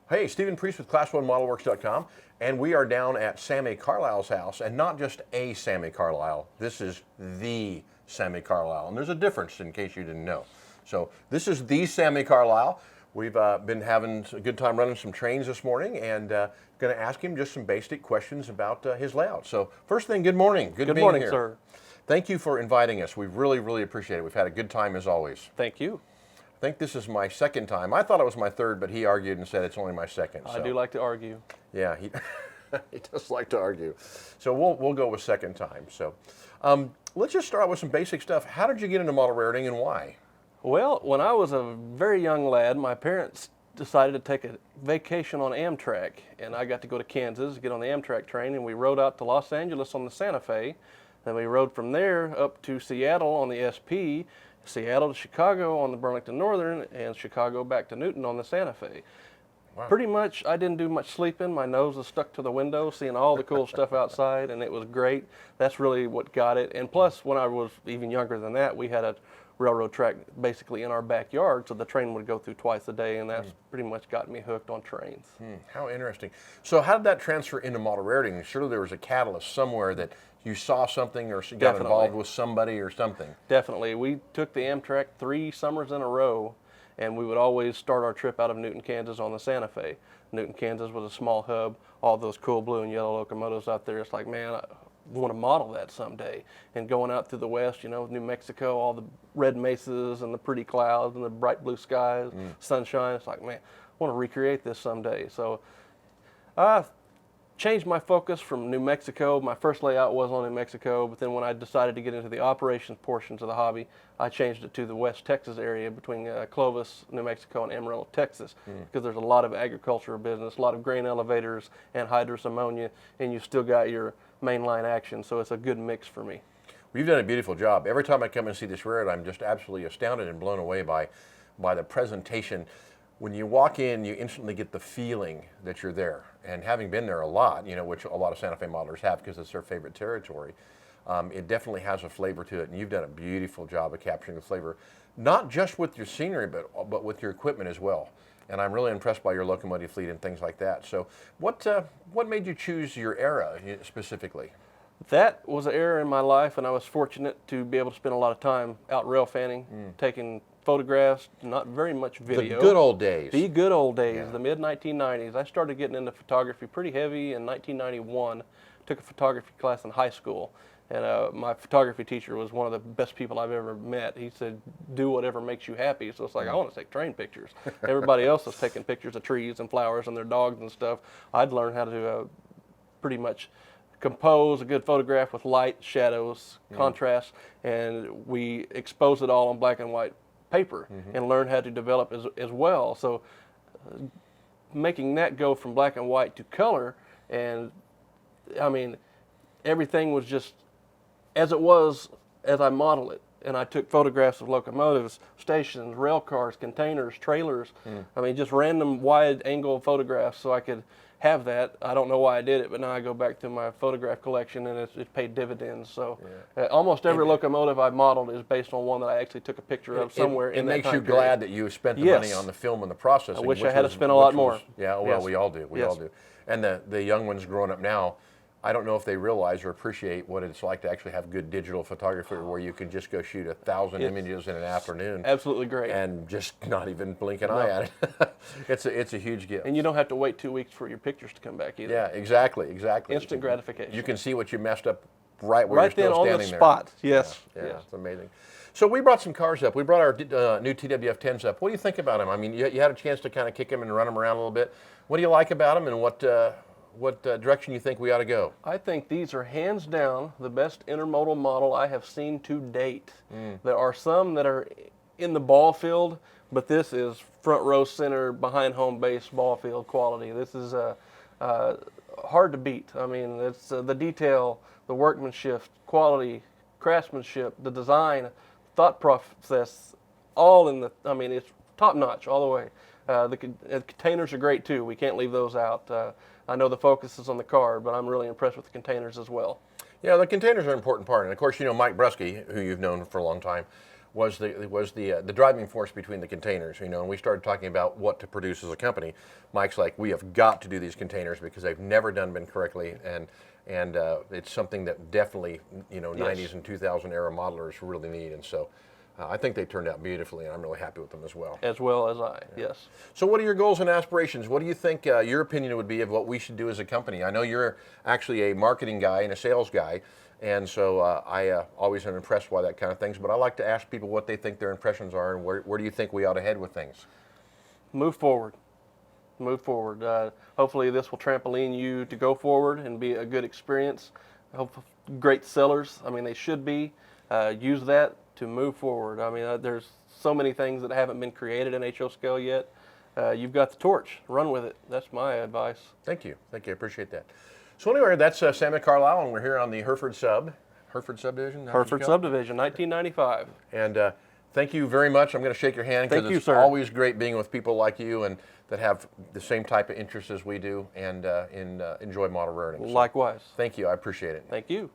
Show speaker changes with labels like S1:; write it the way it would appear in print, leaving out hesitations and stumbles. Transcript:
S1: Hey, Stephen Priest with Class1ModelWorks.com, and we are down at Sammy Carlile's house, and not just a Sammy Carlile. This is the Sammy Carlile, and there's a difference in case you didn't know. So this is the Sammy Carlile. We've been having a good time running some trains this morning, and going to ask him just some basic questions about his layout. So first thing, good morning. Good being
S2: morning,
S1: here.
S2: sir.
S1: Thank you for inviting us. We really appreciate it. We've had a good time as always.
S2: Thank you.
S1: I think this is my second time. I thought it was my third, but he argued and said it's only my second.
S2: I do like to argue.
S1: Yeah, he, he does like to argue. So we'll go with second time. So let's just start with some basic stuff. How did you get into model railroading and why?
S2: Well, when I was a very young lad, my parents decided to take a vacation on Amtrak, and I got to go to Kansas, get on the Amtrak train, and we rode out to Los Angeles on the Santa Fe. Then we rode from there up to Seattle on the SP, Seattle to Chicago on the Burlington Northern, and Chicago back to Newton on the Santa Fe.
S1: Wow.
S2: Pretty much, I didn't do much sleeping. My nose was stuck to the window, seeing all the cool stuff outside, and it was great. That's really what got it. And plus, when I was even younger than that, we had a railroad track basically in our backyard, so the train would go through twice a day, and that's pretty much got me hooked on trains.
S1: How interesting. So how did that transfer into model railroading? Surely there was a catalyst somewhere that you saw something or got
S2: Definitely.
S1: involved with somebody or something.
S2: Definitely. We took the Amtrak 3 summers in a row, and we would always start our trip out of Newton, Kansas on the Santa Fe. Newton, Kansas was a small hub, all those cool blue and yellow locomotives out there. It's like, man, I want to model that someday. And going out through the west, you know, New Mexico, all the red mesas and the pretty clouds and the bright blue skies, sunshine. It's like, man, I want to recreate this someday. So I changed my focus from New Mexico. My first layout was on New Mexico, but then when I decided to get into the operations portions of the hobby, I changed it to the West Texas area between Clovis, New Mexico, and Amarillo, Texas, because there's a lot of agricultural business, a lot of grain elevators and hydrous ammonia, and you still got your mainline action, so it's a good mix for me.
S1: Well, you've done a beautiful job. Every time I come and see this railroad, I'm just absolutely astounded and blown away by the presentation. When you walk in, you instantly get the feeling that you're there. And having been there a lot, you know, which a lot of Santa Fe modelers have because it's their favorite territory, it definitely has a flavor to it. And you've done a beautiful job of capturing the flavor, not just with your scenery, but with your equipment as well. And I'm really impressed by your locomotive fleet and things like that. So what made you choose your era specifically?
S2: That was an era in my life, and I was fortunate to be able to spend a lot of time out rail fanning, taking photographs, not very much video.
S1: The good old days.
S2: The good old days,
S1: Yeah.
S2: the mid-1990s. I started getting into photography pretty heavy in 1991. Took a photography class in high school, and my photography teacher was one of the best people I've ever met. He said, do whatever makes you happy. So it's like, I want to take train pictures. Everybody else was taking pictures of trees and flowers and their dogs and stuff. I'd learned how to pretty much compose a good photograph with light, shadows, contrast, and we expose it all on black and white paper and learn how to develop as well. So making that go from black and white to color, and I mean, everything was just as it was as I modeled it. And I took photographs of locomotives, stations, rail cars, containers, trailers. I mean, just random wide angle photographs so I could have that. I don't know why I did it, but now I go back to my photograph collection and it's paid dividends. So almost every locomotive I've modeled is based on one that I actually took a picture of somewhere in that time
S1: It makes you
S2: period.
S1: glad that you spent the money on the film and the processing.
S2: I wish I had spent a lot more.
S1: Yeah, well, we all do. We all do. And the young ones growing up now, I don't know if they realize or appreciate what it's like to actually have good digital photography where you can just go shoot 1,000 images in an afternoon.
S2: Absolutely great.
S1: And just not even blink an eye at it. It's a huge gift.
S2: And you don't have to wait 2 weeks for your pictures to come back either.
S1: Yeah, exactly.
S2: Instant gratification.
S1: You can see what you messed up right where you're still standing there.
S2: Right then on the spot. Yes.
S1: Yeah, it's amazing. So we brought some cars up. We brought our new TWF-10s up. What do you think about them? I mean, you had a chance to kind of kick them and run them around a little bit. What do you like about them, and what direction you think we ought to go?
S2: I think these are hands down the best intermodal model I have seen to date. There are some that are in the ball field, but this is front row center, behind home base ball field quality. This is hard to beat. I mean, it's the detail, the workmanship, quality, craftsmanship, the design, thought process, all in the, I mean, it's top notch all the way. The containers are great too. We can't leave those out. I know the focus is on the car, but I'm really impressed with the containers as well.
S1: Yeah, the containers are an important part. And of course, you know, Mike Brusky, who you've known for a long time, was the driving force between the containers. You know, and we started talking about what to produce as a company. Mike's like, we have got to do these containers because they've never been correctly, and it's something that definitely, you know,
S2: Yes.
S1: 90s and 2000 era modelers really need. And so I think they turned out beautifully, and I'm really happy with them as well.
S2: As well as I, yes.
S1: So what are your goals and aspirations? What do you think your opinion would be of what we should do as a company? I know you're actually a marketing guy and a sales guy, and so I always am impressed by that kind of things, but I like to ask people what they think their impressions are, and where do you think we ought to head with things?
S2: Move forward. Move forward. Hopefully this will trampoline you to go forward and be a good experience. Hopefully great sellers, I mean they should be. Use that to move forward. I mean there's so many things that haven't been created in HO scale yet. You've got the torch. Run with it. That's my advice.
S1: Thank you. Thank you. I appreciate that. So anyway, that's Sammy Carlile, and we're here on the Hereford Subdivision?
S2: Hereford Subdivision, 1995.
S1: And thank you very much. I'm going to shake your hand
S2: Thank
S1: because
S2: you,
S1: it's
S2: sir.
S1: always great being with people like you and that have the same type of interests as we do and enjoy model railroading. So
S2: Likewise.
S1: thank you. I appreciate it.
S2: Thank you.